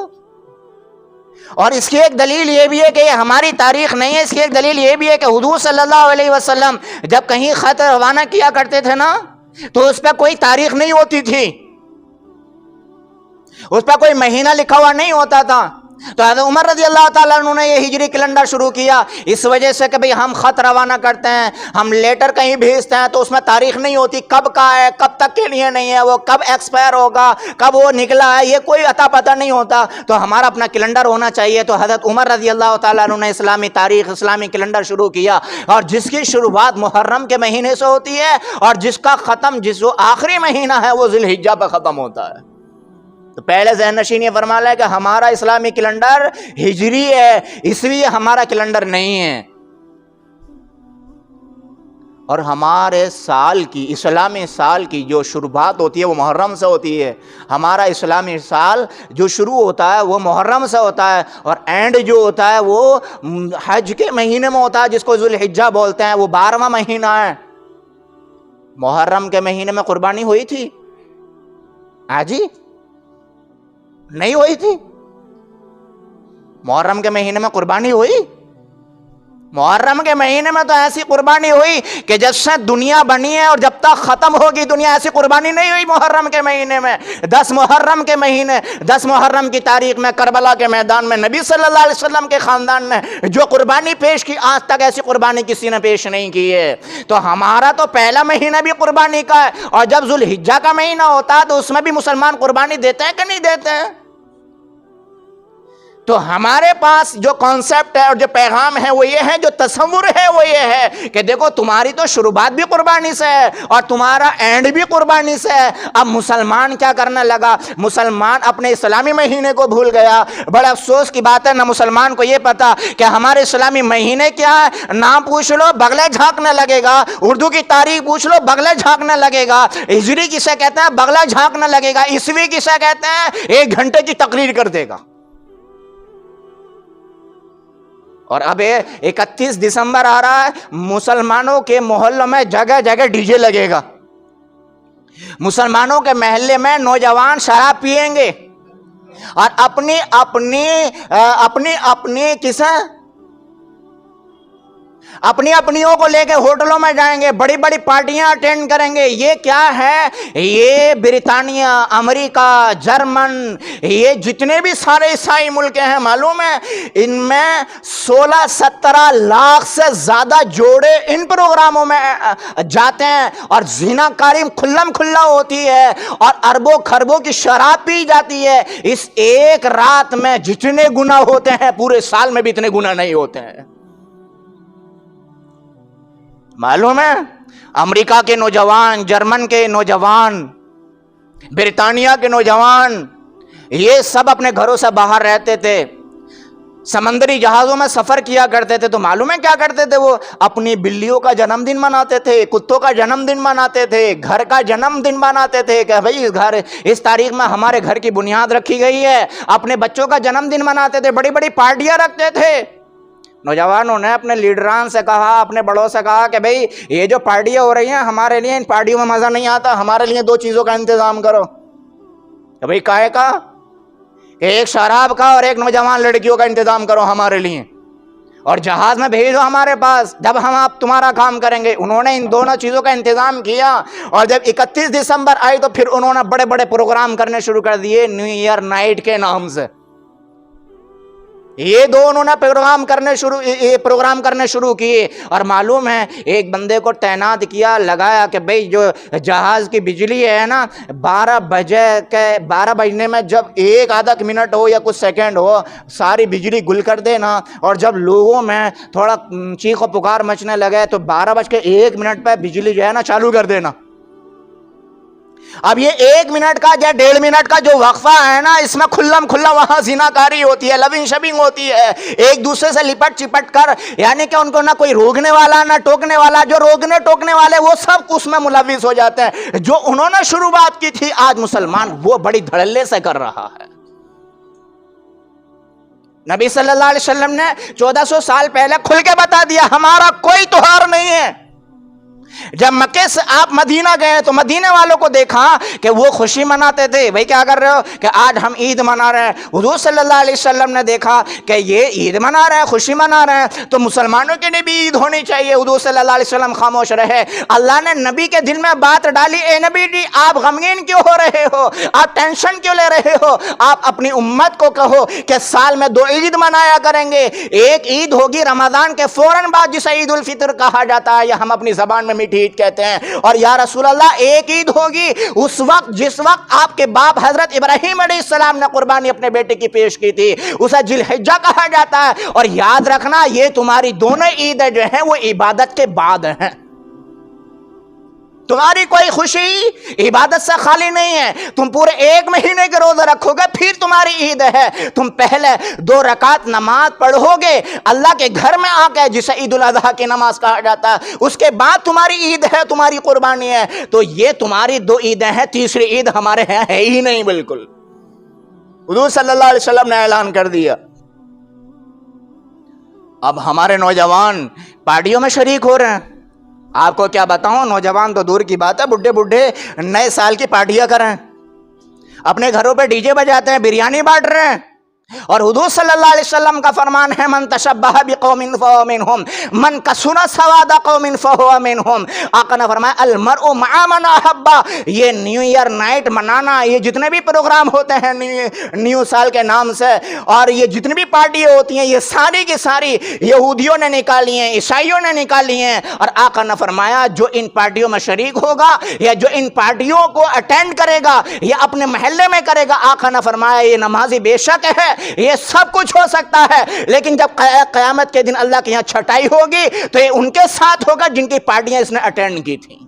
اور اس کی ایک دلیل یہ بھی ہے کہ یہ ہماری تاریخ نہیں ہے، اس کی ایک دلیل یہ بھی ہے کہ حضور صلی اللہ علیہ وسلم جب کہیں خط روانہ کیا کرتے تھے نا، تو اس پہ کوئی تاریخ نہیں ہوتی تھی، اس پہ کوئی مہینہ لکھا ہوا نہیں ہوتا تھا۔ تو حضرت عمر رضی اللہ تعالیٰ عنہ نے یہ ہجری کیلنڈر شروع کیا اس وجہ سے کہ بھئی ہم خط روانہ کرتے ہیں، ہم لیٹر کہیں بھیجتے ہیں، تو اس میں تاریخ نہیں ہوتی، کب کا ہے، کب تک کے لیے نہیں ہے، وہ کب ایکسپائر ہوگا، کب وہ نکلا ہے، یہ کوئی عطا پتہ نہیں ہوتا۔ تو ہمارا اپنا کیلنڈر ہونا چاہیے۔ تو حضرت عمر رضی اللہ تعالیٰ عنہ نے اسلامی تاریخ، اسلامی کیلنڈر شروع کیا، اور جس کی شروعات محرم کے مہینے سے ہوتی ہے اور جس کا ختم جس وہ آخری مہینہ ہے وہ ذی الحجہ پہ ختم ہوتا ہے۔ تو پہلے ذہن نشین یہ فرما لے کہ ہمارا اسلامی کیلنڈر ہجری ہے، عیسوی ہمارا کیلنڈر نہیں ہے۔ اور ہمارے سال کی، اسلامی سال کی جو شروعات ہوتی ہے وہ محرم سے ہوتی ہے، ہمارا اسلامی سال جو شروع ہوتا ہے وہ محرم سے ہوتا ہے، اور اینڈ جو ہوتا ہے وہ حج کے مہینے میں ہوتا ہے جس کو ذی الحجہ بولتے ہیں، وہ 12واں مہینہ ہے۔ محرم کے مہینے میں قربانی ہوئی تھی؟ جی نہیں ہوئی تھی۔ محرم کے مہینے میں قربانی ہوئی؟ محرم کے مہینے میں تو ایسی قربانی ہوئی کہ جب سے دنیا بنی ہے اور جب تک ختم ہوگی دنیا ایسی قربانی نہیں ہوئی محرم کے مہینے میں۔ 10 محرم کے مہینے، 10 محرم کی تاریخ میں کربلا کے میدان میں نبی صلی اللہ علیہ وسلم کے خاندان نے جو قربانی پیش کی، آج تک ایسی قربانی کسی نے پیش نہیں کی ہے۔ تو ہمارا تو پہلا مہینہ بھی قربانی کا ہے، اور جب ذو الحجہ کا مہینہ ہوتا ہے تو اس میں بھی مسلمان قربانی دیتے ہیں کہ نہیں دیتے ہیں؟ تو ہمارے پاس جو کانسیپٹ ہے اور جو پیغام ہے وہ یہ ہے، جو تصور ہے وہ یہ ہے کہ دیکھو تمہاری تو شروعات بھی قربانی سے ہے اور تمہارا اینڈ بھی قربانی سے ہے۔ اب مسلمان کیا کرنے لگا؟ مسلمان اپنے اسلامی مہینے کو بھول گیا۔ بڑے افسوس کی بات ہے، نہ مسلمان کو یہ پتا کہ ہمارے اسلامی مہینے کیا ہے، نام پوچھ لو بغلے جھانکنے لگے گا، اردو کی تاریخ پوچھ لو بغلے جھانکنے لگے گا، ہجری کسے کہتے ہیں بغلے جھانکنے لگے گا، عیسوی کسے کہتے ہیں 1 گھنٹے کی تقریر کر دے گا۔ اور اب 31 دسمبر آ رہا ہے، مسلمانوں کے محلوں میں جگہ جگہ ڈی جے لگے گا، مسلمانوں کے محلے میں نوجوان شراب پیئیں گے اور اپنی اپنیوں کو لے کے ہوٹلوں میں جائیں گے، بڑی بڑی پارٹیاں اٹینڈ کریں گے۔ یہ کیا ہے؟ یہ برطانیہ، امریکہ، جرمن، یہ جتنے بھی سارے عیسائی ملک ہیں، معلوم ہے ان میں 16-17 لاکھ سے زیادہ جوڑے ان پروگراموں میں جاتے ہیں، اور زنا کاری کھلم کھلا ہوتی ہے، اور اربوں خربوں کی شراب پی جاتی ہے۔ اس ایک رات میں جتنے گناہ ہوتے ہیں پورے سال میں بھی اتنے گناہ نہیں ہوتے ہیں۔ معلوم ہے امریکہ کے نوجوان، جرمن کے نوجوان، برطانیہ کے نوجوان، یہ سب اپنے گھروں سے باہر رہتے تھے، سمندری جہازوں میں سفر کیا کرتے تھے، تو معلوم ہے کیا کرتے تھے؟ وہ اپنی بلیوں کا جنم دن مناتے تھے، کتوں کا جنم دن مناتے تھے، گھر کا جنم دن مناتے تھے کہ بھئی اس تاریخ میں ہمارے گھر کی بنیاد رکھی گئی ہے۔ اپنے بچوں کا جنم دن مناتے تھے، بڑی بڑی پارٹیاں رکھتے تھے۔ نوجوانوں نے اپنے لیڈران سے کہا، اپنے بڑوں سے کہا کہ بھئی یہ جو پارٹیاں ہو رہی ہیں ہمارے لیے ان پارٹیوں میں مزہ نہیں آتا، ہمارے لیے 2 چیزوں کا انتظام کرو۔ کہ بھئی کائے کا؟ کہ ایک شراب کا اور ایک نوجوان لڑکیوں کا انتظام کرو ہمارے لیے، اور جہاز میں بھیجو ہمارے پاس، جب ہم آپ تمہارا کام کریں گے۔ انہوں نے ان دونوں چیزوں کا انتظام کیا، اور جب 31 دسمبر آئی تو پھر انہوں نے بڑے بڑے پروگرام کرنے شروع کر دیے نیو ایئر نائٹ کے نام سے۔ یہ دو انہوں نے پروگرام کرنے شروع کیے، اور معلوم ہے ایک بندے کو تعینات کیا، لگایا کہ بھئی جو جہاز کی بجلی ہے نا، 12 بجنے میں جب 1 منٹ ہو یا کچھ سیکنڈ ہو، ساری بجلی گل کر دینا، اور جب لوگوں میں تھوڑا چیخ و پکار مچنے لگے تو 12:01 پہ بجلی جو ہے نا چالو کر دینا۔ اب یہ 1 منٹ کا یا 1.5 منٹ کا جو وقفہ ہے نا، اس میں کھلم کھلا وہاں زناکاری ہوتی ہے، لونگ شبنگ ہوتی ہے، ایک دوسرے سے لپٹ چپٹ کر، یعنی کہ ان کو نہ کوئی روکنے والا نہ ٹوکنے والا، جو روکنے ٹوکنے والے وہ سب اس میں ملوث ہو جاتے ہیں۔ جو انہوں نے شروعات کی تھی آج مسلمان وہ بڑی دھڑلے سے کر رہا ہے۔ نبی صلی اللہ علیہ وسلم نے 1400 سال پہلے کھل کے بتا دیا ہمارا کوئی تہوار نہیں ہے۔ جب مکے سے آپ مدینہ گئے تو مدینہ والوں کو دیکھا کہ وہ خوشی مناتے تھے، بھئی کیا کر رہے ہو؟ کہ آج ہم عید منا رہے ہیں۔ حضور صلی اللہ علیہ وسلم نے دیکھا کہ یہ عید منا رہے ہیں، خوشی منا رہے ہیں، تو مسلمانوں کے لیے بھی عید ہونی چاہیے۔ حضور صلی اللہ علیہ وسلم خاموش رہے۔ اللہ نے نبی کے دل میں بات ڈالی، اے نبی جی آپ غمگین کیوں ہو رہے ہو؟ آپ ٹینشن کیوں لے رہے ہو؟ آپ اپنی امت کو کہو کہ سال میں 2 عید منایا کریں گے، ایک عید ہوگی رمضان کے فوراً بعد جسے عید الفطر کہا جاتا ہے، یا ہم اپنی زبان میں میٹھی عید کہتے ہیں، اور یا رسول اللہ ایک عید ہوگی اس وقت جس وقت آپ کے باپ حضرت ابراہیم علیہ السلام نے قربانی اپنے بیٹے کی پیش کی تھی، اسے ذی الحجہ کہا جاتا ہے۔ اور یاد رکھنا یہ تمہاری دونوں عیدیں جو ہیں وہ عبادت کے بعد ہیں۔ تمہاری کوئی خوشی عبادت سے خالی نہیں ہے، تم پورے 1 مہینے کے روزے رکھو گے پھر تمہاری عید ہے۔ تم پہلے 2 رکعت نماز پڑھو گے اللہ کے گھر میں آ کے، جسے عید الاضحیٰ کی نماز کہا جاتا ہے، اس کے بعد تمہاری عید ہے، تمہاری قربانی ہے۔ تو یہ تمہاری 2 عیدیں ہیں، تیسری عید ہمارے ہاں ہے ہی نہیں بالکل۔ حضور صلی اللہ علیہ وسلم نے اعلان کر دیا۔ اب ہمارے نوجوان پارٹیوں میں شریک ہو رہے ہیں۔ آپ کو کیا بتاؤں، نوجوان تو دور کی بات ہے، بڈھے نئے سال کی پارٹیاں کریں، اپنے گھروں پہ ڈی جے بجاتے ہیں، بریانی بانٹ رہے ہیں۔ اور حضور صلی اللہ علیہ وسلم کا فرمان ہے من تشبہ بقوم فہو منہم من کثر سواد قوم فہو منہم۔ آقا نے فرمایا المرء مع من احب۔ یہ نیو ایئر نائٹ منانا، یہ جتنے بھی پروگرام ہوتے ہیں نیو سال کے نام سے، اور یہ جتنی بھی پارٹیاں ہوتی ہیں، یہ ساری کی ساری یہودیوں نے نکالی ہیں، عیسائیوں نے نکالی ہیں۔ اور آقا نے فرمایا جو ان پارٹیوں میں شریک ہوگا یا جو ان پارٹیوں کو اٹینڈ کرے گا یا اپنے محلے میں کرے گا، آقا نے فرمایا یہ نمازی بے شک ہے، یہ سب کچھ ہو سکتا ہے، لیکن جب قیامت کے دن اللہ کے یہاں چھٹائی ہوگی تو یہ ان کے ساتھ ہوگا جن کی پارٹیاں اس نے اٹینڈ کی تھیں۔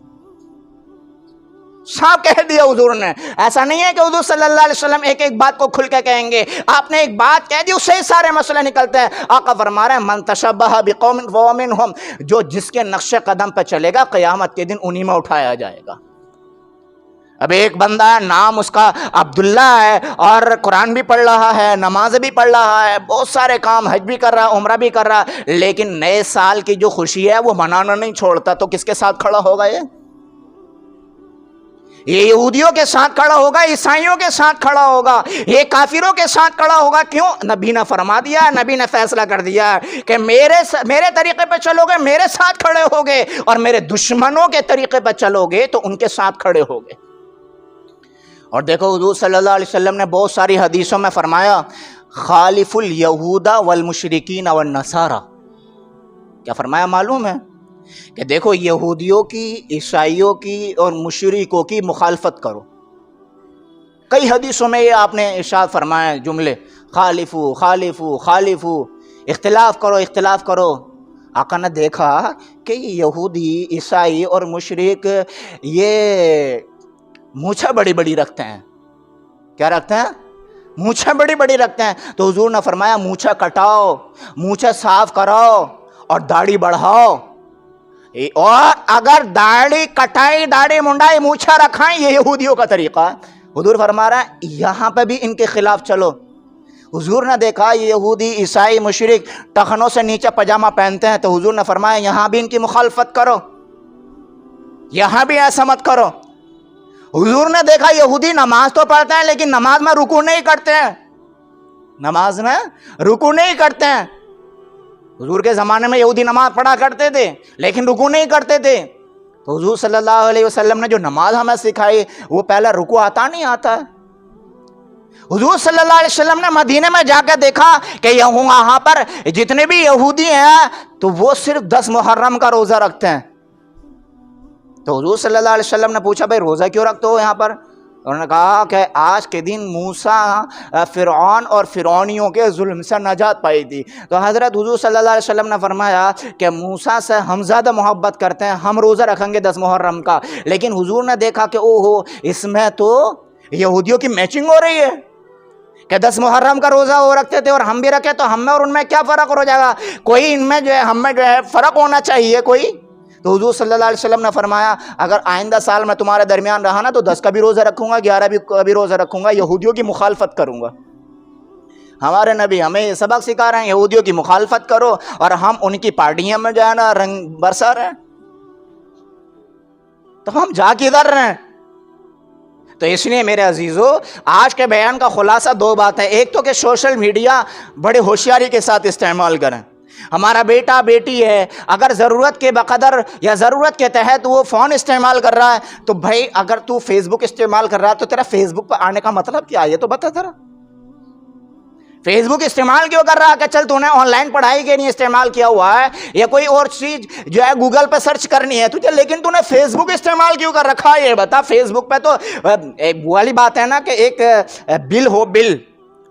صاحب کہہ دیا حضور نے۔ ایسا نہیں ہے کہ حضور صلی اللہ علیہ وسلم ایک ایک بات کو کھل کے کہیں گے، آپ نے ایک بات کہہ دی اس سے ہی سارے مسئلے نکلتے ہیں۔ آقا فرما رہے ہیں من تشبہ بقوم فہو منہم، جو جس کے نقش قدم پہ چلے گا قیامت کے دن انہی میں اٹھایا جائے گا۔ اب ایک بندہ ہے، نام اس کا عبداللہ ہے، اور قرآن بھی پڑھ رہا ہے، نماز بھی پڑھ رہا ہے، بہت سارے کام، حج بھی کر رہا ہے، عمرہ بھی کر رہا ہے، لیکن نئے سال کی جو خوشی ہے وہ منانا نہیں چھوڑتا، تو کس کے ساتھ کھڑا ہوگا یہ؟ یہ یہودیوں کے ساتھ کھڑا ہوگا، عیسائیوں کے ساتھ کھڑا ہوگا، یہ کافروں کے ساتھ کھڑا ہوگا. کیوں؟ نبی نے فرما دیا، نبی نے فیصلہ کر دیا کہ میرے طریقے پہ چلو گے میرے ساتھ کھڑے ہوگے، اور میرے دشمنوں کے طریقے پہ چلو گے تو ان کے ساتھ کھڑے ہوگے. اور دیکھو حضور صلی اللہ علیہ وسلم نے بہت ساری حدیثوں میں فرمایا خالف الیہود والمشرکین والنصارى. کیا فرمایا معلوم ہے؟ کہ دیکھو یہودیوں کی، عیسائیوں کی اور مشرکوں کی مخالفت کرو. کئی حدیثوں میں یہ آپ نے ارشاد فرمایا جملے، خالفو خالفو خالفو، اختلاف کرو اختلاف کرو. آقا نے دیکھا کہ یہودی، عیسائی اور مشرک یہ مونچھیں بڑی بڑی رکھتے ہیں. کیا رکھتے ہیں؟ مونچھیں بڑی بڑی رکھتے ہیں. تو حضور نے فرمایا مونچھیں کٹاؤ، مونچھیں صاف کراؤ اور داڑھی بڑھاؤ. اور اگر داڑھی کٹائی، داڑھی منڈائی، مونچھیں رکھائیں، یہ یہودیوں کا طریقہ ہے. حضور فرما رہا ہے یہاں پہ بھی ان کے خلاف چلو. حضور نے دیکھا یہ یہودی، عیسائی، مشرک ٹخنوں سے نیچے پاجامہ پہنتے ہیں، تو حضور نے فرمایا یہاں بھی ان کی مخالفت کرو، یہاں بھی ایسا مت کرو. حضور نے دیکھا یہودی نماز تو پڑھتے ہیں لیکن نماز میں رکوع نہیں کرتے ہیں، نماز میں رکوع نہیں کرتے ہیں. حضور کے زمانے میں یہودی نماز پڑھا کرتے تھے لیکن رکوع نہیں کرتے تھے. تو حضور صلی اللہ علیہ وسلم نے جو نماز ہمیں سکھائی وہ پہلا رکوع آتا نہیں آتا ہے. حضور صلی اللہ علیہ وسلم نے مدینے میں جا کے دیکھا کہ وہاں پر جتنے بھی یہودی ہیں تو وہ صرف 10 محرم کا روزہ رکھتے ہیں. تو حضور صلی اللہ علیہ وسلم نے پوچھا بھائی روزہ کیوں رکھتے ہو یہاں پر؟ انہوں نے کہا کہ آج کے دن موسیٰ فرعون اور فرعونیوں کے ظلم سے نجات پائی تھی. تو حضرت حضور صلی اللہ علیہ وسلم نے فرمایا کہ موسیٰ سے ہم زیادہ محبت کرتے ہیں، ہم روزہ رکھیں گے 10 محرم کا. لیکن حضور نے دیکھا کہ اوہو اس میں تو یہودیوں کی میچنگ ہو رہی ہے کہ 10 محرم کا روزہ وہ رکھتے تھے اور ہم بھی رکھے، تو ہم میں اور ان میں کیا فرق ہو جائے گا؟ کوئی ان میں جو ہے ہم میں جو ہے فرق ہونا چاہیے کوئی. تو حضور صلی اللہ علیہ وسلم نے فرمایا اگر آئندہ سال میں تمہارے درمیان رہا نا تو 10 کا بھی روزہ رکھوں گا، 11 بھی روزہ رکھوں گا، یہودیوں کی مخالفت کروں گا. ہمارے نبی ہمیں یہ سبق سکھا رہے ہیں یہودیوں کی مخالفت کرو، اور ہم ان کی پارٹیوں میں جو ہے نا رنگ برسا رہے ہیں. تو ہم جا کدھر رہے ہیں؟ تو اس لیے میرے عزیزو آج کے بیان کا خلاصہ 2 باتیں. ایک تو کہ سوشل میڈیا بڑے ہوشیاری کے ساتھ استعمال کریں. ہمارا بیٹا بیٹی ہے، اگر ضرورت کے بقدر یا ضرورت کے تحت وہ فون استعمال کر رہا ہے تو بھائی اگر تو فیس بک استعمال کر رہا ہے تو تیرا فیس بک پہ آنے کا مطلب کیا ہے یہ تو بتا ذرا. فیس بک استعمال کیوں کر رہا ہے؟ کہ چل تو نے آن لائن پڑھائی کے لیے استعمال کیا ہوا ہے یا کوئی اور چیز جو ہے گوگل پہ سرچ کرنی ہے تجھے، لیکن تو نے فیس بک استعمال کیوں کر رکھا ہے یہ بتا. فیس بک پہ تو وہ والی بات ہے نا کہ ایک بل ہو، بل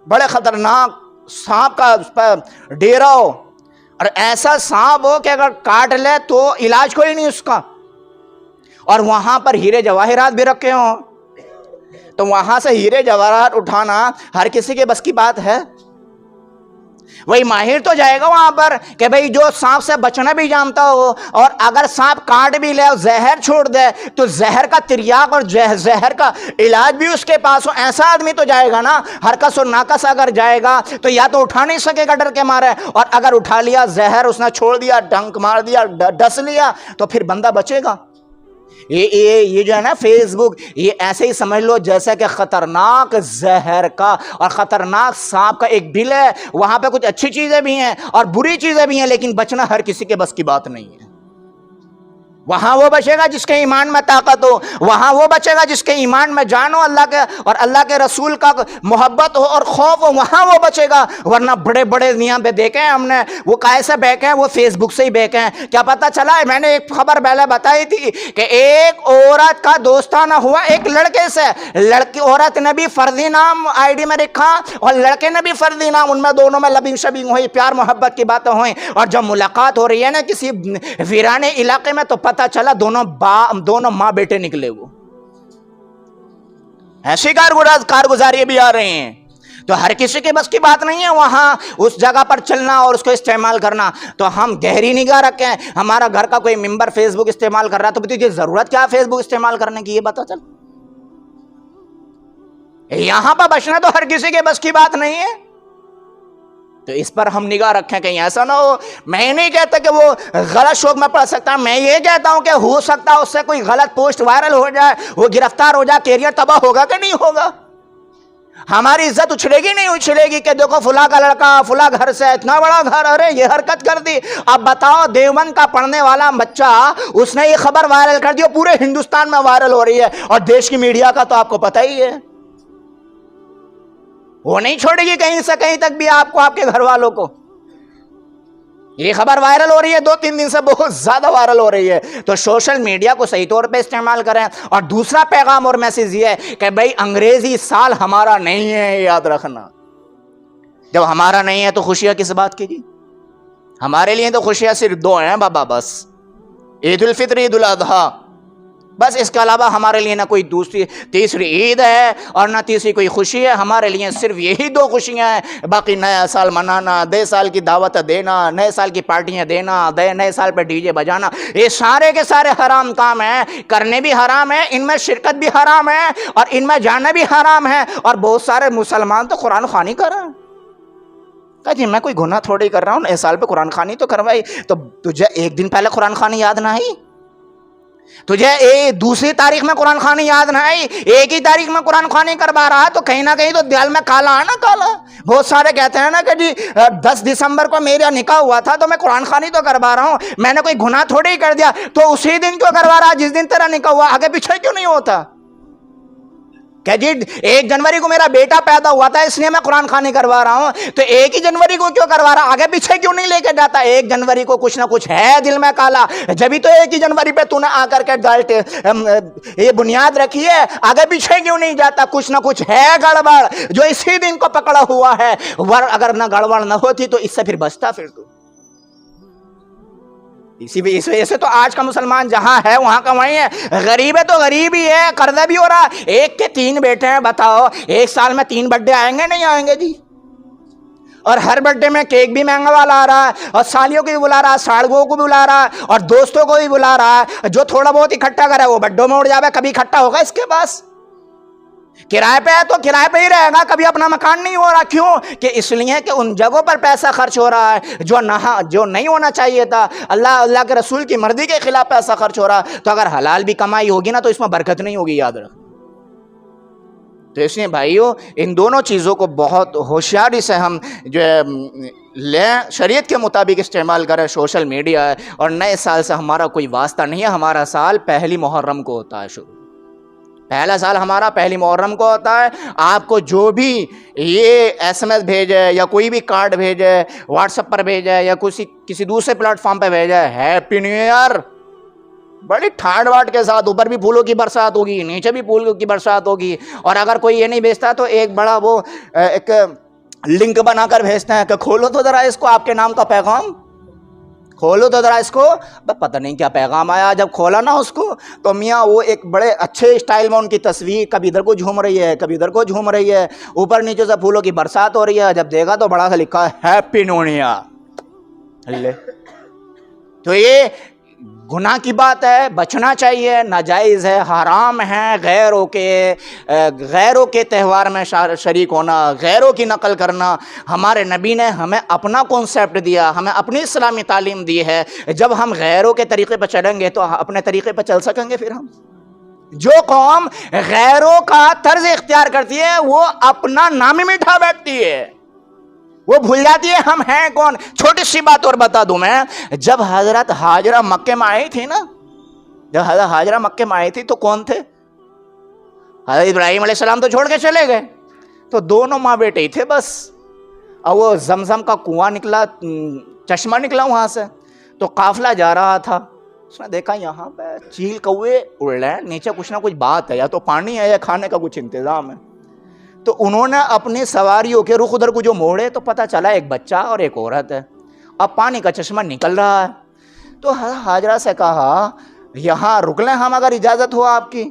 بڑے خطرناک سانپ کا ڈیرا ہو، اور ایسا سانپ ہو کہ اگر کاٹ لے تو علاج کوئی نہیں اس کا، اور وہاں پر ہیرے جواہرات بھی رکھے ہوں، تو وہاں سے ہیرے جواہرات اٹھانا ہر کسی کے بس کی بات ہے؟ وہی ماہر تو جائے گا وہاں پر کہ بھئی جو سانپ سے بچنا بھی جانتا ہو، اور اگر سانپ کاٹ بھی لے اور زہر چھوڑ دے تو زہر کا تریاق اور زہر کا علاج بھی اس کے پاس ہو. ایسا آدمی تو جائے گا نا. ہرکس اور ناکس اگر جائے گا تو یا تو اٹھا نہیں سکے گا ڈر کے مارے، اور اگر اٹھا لیا زہر اس نے چھوڑ دیا، ڈنک مار دیا، ڈس لیا تو پھر بندہ بچے گا. یہ جو ہے نا فیس بک، یہ ایسے ہی سمجھ لو جیسا کہ خطرناک زہر کا اور خطرناک سانپ کا ایک بل ہے. وہاں پہ کچھ اچھی چیزیں بھی ہیں اور بری چیزیں بھی ہیں، لیکن بچنا ہر کسی کے بس کی بات نہیں ہے. وہاں وہ بچے گا جس کے ایمان میں طاقت ہو، وہاں وہ بچے گا جس کے ایمان میں جان ہو، اللہ کے اور اللہ کے رسول کا محبت ہو اور خوف ہو، وہاں وہ بچے گا. ورنہ بڑے بڑے یہاں پہ دیکھے ہیں ہم نے، وہ کیسے بیکے ہیں؟ وہ فیس بک سے ہی بیکے ہیں. کیا پتا چلا ہے؟ میں نے ایک خبر پہلے بتائی تھی کہ ایک عورت کا دوستانہ ہوا ایک لڑکے سے. عورت نے بھی فرضی نام آئی ڈی میں رکھا اور لڑکے نے بھی فرضی نام، ان میں دونوں میں لبنگ شبنگ ہوئی، پیار محبت کی باتیں ہوئیں، اور جب ملاقات ہو رہی ہے نا کسی ویرانے علاقے میں تو پتہ چلا دونوں ماں بیٹے نکلے. وہ ایسی کارگزاری بھی آ رہے ہیں. تو ہر کسی کے بس کی بات نہیں ہے وہاں اس جگہ پر چلنا اور اس کو استعمال کرنا. تو ہم گہری نگاہ رکھیں. ہمارا گھر کا کوئی ممبر فیس بک استعمال کر رہا تو تجھے ضرورت کیا فیس بک استعمال کرنے کی، یہ بتا چل. یہاں پر بچنا تو ہر کسی کے بس کی بات نہیں ہے. تو اس پر ہم نگاہ رکھیں کہیں ایسا نہ ہو. میں نہیں کہتا کہ وہ غلط شوق میں پڑھ سکتا, میں یہ کہتا ہوں کہ ہو سکتا ہے اس سے کوئی غلط پوسٹ وائرل ہو جائے, وہ گرفتار ہو جائے, کیریئر تباہ ہوگا کہ نہیں ہوگا؟ ہماری عزت اچھلے گی نہیں اچھلے گی کہ دیکھو فلاں کا لڑکا فلاں گھر سے, اتنا بڑا گھر, ارے یہ حرکت کر دی. اب بتاؤ دیوبند کا پڑھنے والا بچہ, اس نے یہ خبر وائرل کر دی, پورے ہندوستان میں وائرل ہو رہی ہے, اور دیش کی میڈیا کا تو آپ کو پتہ ہی ہے, وہ نہیں چھوڑے گی کہیں سے کہیں تک بھی آپ کو, آپ کے گھر والوں کو. یہ خبر وائرل ہو رہی ہے 2-3 دن سے, بہت زیادہ وائرل ہو رہی ہے. تو سوشل میڈیا کو صحیح طور پہ استعمال کریں. اور دوسرا پیغام اور میسیج یہ ہے کہ بھائی انگریزی سال ہمارا نہیں ہے, یاد رکھنا. جب ہمارا نہیں ہے تو خوشیاں کس بات کی جی؟ ہمارے لیے تو خوشیاں صرف 2 ہیں بابا, بس عید الفطر, عید الاضحیٰ, بس. اس کے علاوہ ہمارے لیے نہ کوئی دوسری تیسری عید ہے اور نہ تیسری کوئی خوشی ہے. ہمارے لیے صرف یہی 2 خوشیاں ہیں. باقی نیا سال منانا, نئے سال کی دعوت دینا, نئے سال کی پارٹیاں دینا, نئے سال پہ ڈی جے بجانا, یہ سارے کے سارے حرام کام ہیں. کرنے بھی حرام ہے, ان میں شرکت بھی حرام ہے, اور ان میں جانا بھی حرام ہے. اور بہت سارے مسلمان تو قرآن خوانی کر رہے ہیں. کہا جی میں کوئی گناہ تھوڑی کر رہا ہوں, نئے سال پہ قرآن خوانی تو کروائی. تو تجھے ایک دن پہلے قرآن خوانی یاد نہ آئی؟ تجھے دوسری تاریخ میں قرآن خوانی یاد نہ آئی؟ ایک ہی تاریخ میں قرآن خوانی کروا رہا, تو کہیں نہ کہیں تو دل میں کالا ہے نا, کالا. بہت سارے کہتے ہیں نا کہ جی 10 دسمبر کو میرا نکاح ہوا تھا تو میں قرآن خوانی تو کروا رہا ہوں, میں نے کوئی گناہ تھوڑی کر دیا. تو اسی دن کیوں کروا رہا جس دن تیرا نکاح ہوا, آگے پیچھے کیوں نہیں ہوتا؟ کہ جی 1 جنوری کو میرا بیٹا پیدا ہوا تھا اس لیے میں قرآن خوانی کروا رہا ہوں, تو 1 ہی جنوری کو کیوں کروا رہا, آگے پیچھے کیوں نہیں لے کے جاتا؟ 1 جنوری کو کچھ نہ کچھ ہے دل میں کالا, جبھی تو 1 ہی جنوری پہ تو نے آ کر کے یہ بنیاد رکھی ہے, آگے پیچھے کیوں نہیں جاتا؟ کچھ نہ کچھ ہے گڑبڑ جو اسی دن کو پکڑا ہوا ہے. اگر نہ گڑبڑ نہ ہوتی تو اس سے پھر بچتا پھر تو. اس وجہ سے تو آج کا مسلمان جہاں ہے وہاں کا وہیں ہے. غریب ہے تو غریب ہی ہے, قرضہ بھی ہو رہا. 1 کے 3 بیٹے ہیں, بتاؤ 1 سال میں 3 برتھ ڈے آئیں گے نہیں آئیں گے جی؟ اور ہر برتھ ڈے میں کیک بھی مہنگا والا آ رہا ہے, اور سالیوں کو بھی بلا رہا ہے, ساڑگوں کو بھی بلا رہا ہے, اور دوستوں کو بھی بلا رہا ہے. جو تھوڑا بہت اکٹھا کرا ہے وہ بڈوں میں اڑ جاوے, کبھی اکٹھا ہوگا اس کے پاس؟ کرائے پہ ہے تو کرائے پہ ہی رہے گا, کبھی اپنا مکان نہیں ہو رہا. کیوں؟ کہ اس لیے کہ ان جگہوں پر پیسہ خرچ ہو رہا ہے جو نہیں ہونا چاہیے تھا. اللہ کے رسول کی مرضی کے خلاف پیسہ خرچ ہو رہا ہے. تو اگر حلال بھی کمائی ہوگی نا تو اس میں برکت نہیں ہوگی, یاد رکھ. تو اس لیے بھائیو ان دونوں چیزوں کو بہت ہوشیاری سے ہم جو ہے لیں, شریعت کے مطابق استعمال کریں. سوشل میڈیا ہے اور نئے سال سے ہمارا کوئی واسطہ نہیں ہے. ہمارا سال 1 محرم کو ہوتا ہے شروع. پہلا سال ہمارا 1 محرم کو ہوتا ہے. آپ کو جو بھی یہ SMS بھیجے یا کوئی بھی کارڈ بھیجے, واٹس ایپ پر بھیجے یا کسی دوسرے پلیٹ فارم پہ بھیجے, ہیپی نیو ایئر, بڑی ٹھاٹ واٹ کے ساتھ, اوپر بھی پھولوں کی برسات ہوگی, نیچے بھی پھولوں کی برسات ہوگی. اور اگر کوئی یہ نہیں بھیجتا تو ایک بڑا وہ ایک لنک بنا کر بھیجتے ہیں کہ کھولو تو ذرا اس کو, آپ کے نام کا پیغام کھولو تو ذرا اس کو. پتہ نہیں کیا پیغام آیا. جب کھولا نا اس کو تو میاں وہ ایک بڑے اچھے اسٹائل میں ان کی تصویر کبھی ادھر کو جھوم رہی ہے کبھی ادھر کو جھوم رہی ہے, اوپر نیچے سے پھولوں کی برسات ہو رہی ہے. جب دیکھا تو بڑا سا لکھا ہے ہیپی نیو ایئر. تو یہ گناہ کی بات ہے, بچنا چاہیے, ناجائز ہے, حرام ہے. غیروں کے تہوار میں شریک ہونا, غیروں کی نقل کرنا. ہمارے نبی نے ہمیں اپنا کانسیپٹ دیا, ہمیں اپنی اسلامی تعلیم دی ہے. جب ہم غیروں کے طریقے پہ چلیں گے تو اپنے طریقے پہ چل سکیں گے. پھر ہم جو قوم غیروں کا طرز اختیار کرتی ہے وہ اپنا نام مٹھا بیٹھتی ہے, وہ بھول جاتی ہے ہم ہیں کون. چھوٹی سی بات اور بتا دوں میں, جب حضرت ہاجرہ مکے میں آئی تھی نا, جب حضرت ہاجرہ مکے میں آئی تھی تو کون تھے؟ حضرت ابراہیم علیہ السلام تو چھوڑ کے چلے گئے, تو دونوں ماں بیٹے ہی تھے بس. اور وہ زمزم کا کنواں نکلا, چشمہ نکلا وہاں سے, تو قافلہ جا رہا تھا. اس نے دیکھا یہاں پہ چیل کوے اڑ رہے ہیں, نیچے کچھ نہ کچھ بات ہے, یا تو پانی ہے یا کھانے کا کچھ انتظام ہے. تو انہوں نے اپنی سواریوں کے رخ ادھر کو جو موڑے تو پتہ چلا ایک بچہ اور ایک عورت ہے. اب پانی کا چشمہ نکل رہا ہے. تو حضرت ہاجرہ سے کہا یہاں رک لیں ہم اگر اجازت ہو آپ کی.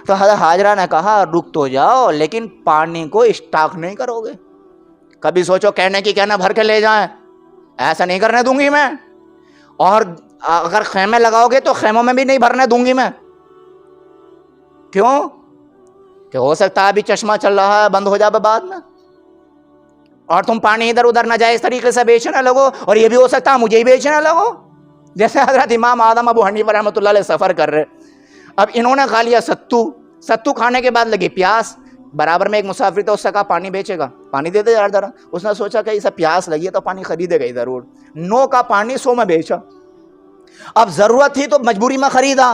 تو حضرت ہاجرہ نے کہا رک تو جاؤ لیکن پانی کو اسٹاک نہیں کرو گے. کبھی سوچو کہنے کی کہنا بھر کے لے جائیں, ایسا نہیں کرنے دوں گی میں. اور اگر خیمے لگاؤ گے تو خیموں میں بھی نہیں بھرنے دوں گی میں. کیوں؟ کہ ہو سکتا ہے ابھی چشمہ چل رہا ہے, بند ہو جائے بعد میں. اور تم پانی ادھر ادھر ناجائز طریقے سے بیچنے لگو، اور یہ بھی ہو سکتا ہے مجھے ہی بیچنے لگو. جیسے حضرت امام اعظم ابو حنیفہ رحمۃ اللہ علیہ سفر کر رہے، اب انہوں نے کھا لیا ستو کھانے کے بعد لگی پیاس. برابر میں ایک مسافر تھا، اس سے کہا پانی بیچے گا، پانی دے دے یار ذرا. اس نے سوچا کہ اسے پیاس لگی ہے تو پانی خریدے گا ہی ضرور. 9 کا پانی 100 میں بیچا. اب ضرورت تھی تو مجبوری میں خریدا،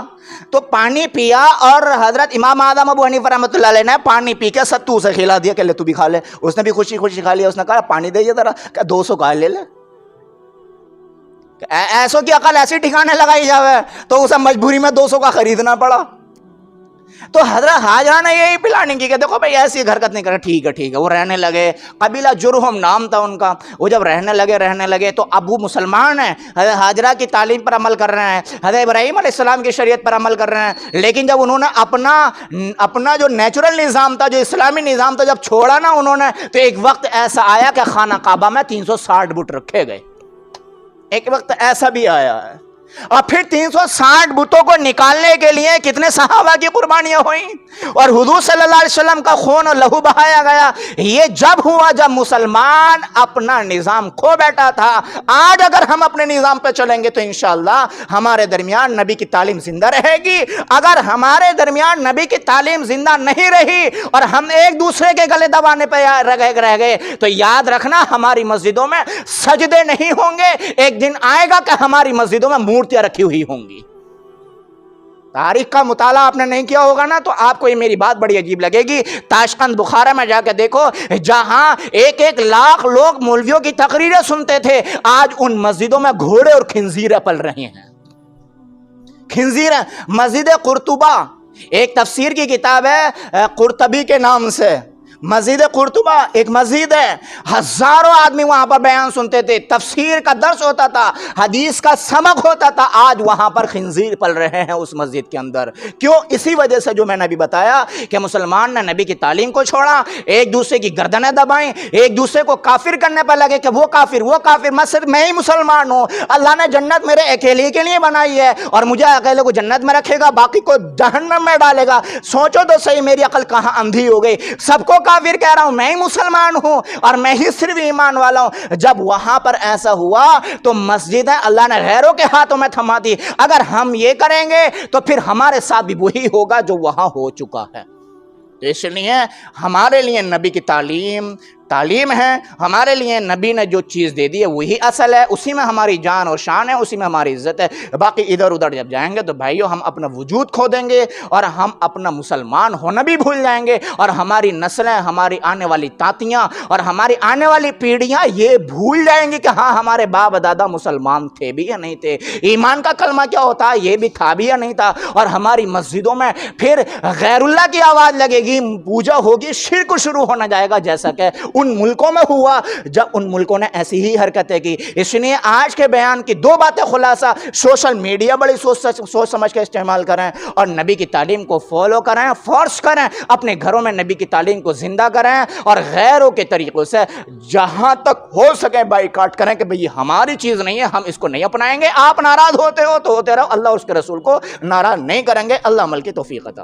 تو پانی پیا، اور حضرت امام اعظم ابو حنیفہ رحمۃ اللہ علیہ نے پانی پی کے ستو اسے کھلا دیا کہ لے تو بھی کھا لے. اس نے بھی خوشی خوشی کھا لیا. اس نے کہا پانی دے ذرا، کہ 200 کا لے لے. ایسو کی عقل ایسی ٹھکانے لگائی جاوے تو اسے مجبوری میں 200 کا خریدنا پڑا. تو حضرت حاجرہ نے یہی پلاننگ کی کہ دیکھو بھائی ایسی حرکت نہیں کرے. ٹھیک ہے. وہ رہنے لگے. قبیلہ جرہم نام تھا ان کا. وہ جب رہنے لگے تو اب وہ مسلمان ہیں، حضرت حاجرہ کی تعلیم پر عمل کر رہے ہیں، حضرت ابراہیم علیہ السلام کی شریعت پر عمل کر رہے ہیں. لیکن جب انہوں نے اپنا جو نیچرل نظام تھا، جو اسلامی نظام تھا، جب چھوڑا نا انہوں نے، تو ایک وقت ایسا آیا کہ خانہ کعبہ میں 360 بت رکھے گئے. ایک وقت ایسا بھی آیا ہے. اور پھر 360 بتوں کو نکالنے کے لیے کتنے صحابہ کی قربانیاں ہوئیں، اور حضور صلی اللہ علیہ وسلم کا خون اور لہو بہایا گیا. یہ جب ہوا جب مسلمان اپنا نظام کھو بیٹھا تھا. آج اگر ہم اپنے نظام پہ چلیں گے تو انشاءاللہ ہمارے درمیان نبی کی تعلیم زندہ رہے گی. اگر ہمارے درمیان نبی کی تعلیم زندہ نہیں رہی اور ہم ایک دوسرے کے گلے دبانے پہ رہ گئے تو یاد رکھنا ہماری مسجدوں میں سجدے نہیں ہوں گے. ایک دن آئے گا کہ ہماری مسجدوں میں مورتیاں رکھی ہوئی ہوں گی. تاریخ کا مطالعہ آپ نے نہیں کیا ہوگا نا تو آپ کو یہ میری بات بڑی عجیب لگے گی. تاشقند بخارا میں جا کے دیکھو، جہاں 1 لاکھ لوگ مولویوں کی تقریریں سنتے تھے، آج ان مسجدوں میں گھوڑے اور خنزیریں پل رہے ہیں. خنزیریں. مسجد قرطبہ ایک تفسیر کی کتاب ہے قرطبی کے نام سے. مسجد قرطبہ ایک مسجد ہے، ہزاروں آدمی وہاں پر بیان سنتے تھے، تفسیر کا درس ہوتا تھا، حدیث کا سمک ہوتا تھا. آج وہاں پر خنزیر پل رہے ہیں اس مسجد کے اندر. کیوں؟ اسی وجہ سے جو میں نے ابھی بتایا کہ مسلمان نے نبی کی تعلیم کو چھوڑا، ایک دوسرے کی گردنیں دبائیں، ایک دوسرے کو کافر کرنے پر لگے کہ وہ کافر میں ہی مسلمان ہوں. اللہ نے جنت میرے اکیلے کے لیے بنائی ہے اور مجھے اکیلے کو جنت میں رکھے گا، باقی کو جہنم میں ڈالے گا. سوچو تو صحیح، میری عقل کہاں اندھی ہو گئی. سب کو کافر کہہ رہا ہوں، میں ہی مسلمان ہوں اور میں ہی صرف ایمان والا ہوں. جب وہاں پر ایسا ہوا تو مسجدیں اللہ نے غیروں کے ہاتھوں میں تھما دی. اگر ہم یہ کریں گے تو پھر ہمارے ساتھ بھی وہی ہوگا جو وہاں ہو چکا ہے. اس لیے ہمارے لیے نبی کی تعلیم ہے. ہمارے لیے نبی نے جو چیز دے دی ہے وہی اصل ہے، اسی میں ہماری جان اور شان ہے، اسی میں ہماری عزت ہے. باقی ادھر ادھر جب جائیں گے تو بھائیو ہم اپنا وجود کھو دیں گے اور ہم اپنا مسلمان ہونا بھی بھول جائیں گے، اور ہماری نسلیں، ہماری آنے والی تاتیاں اور ہماری آنے والی پیڑھیاں یہ بھول جائیں گی کہ ہاں ہمارے باپ دادا مسلمان تھے بھی یا نہیں تھے، ایمان کا کلمہ کیا ہوتا ہے یہ بھی تھا بھی یا نہیں تھا. اور ہماری مسجدوں میں پھر غیر اللہ کی آواز لگے گی، پوجا ہوگی، شرک شروع ہونا جائے گا، جیسا کہ ان ملکوں میں ہوا جب ان ملکوں نے ایسی ہی حرکتیں کی. اس لیے آج کے بیان کی 2 باتیں خلاصہ: سوشل میڈیا بڑی سوچ سمجھ کے استعمال کریں اور نبی کی تعلیم کو فالو کریں، فورس کریں، اپنے گھروں میں نبی کی تعلیم کو زندہ کریں اور غیروں کے طریقوں سے جہاں تک ہو سکے بائیکاٹ کریں کہ بھئی ہماری چیز نہیں ہے، ہم اس کو نہیں اپنائیں گے. آپ ناراض ہوتے ہو تو ہوتے رہو، اللہ اور اس کے رسول کو ناراض نہیں کریں گے. اللہ عمل کی توفیق عطا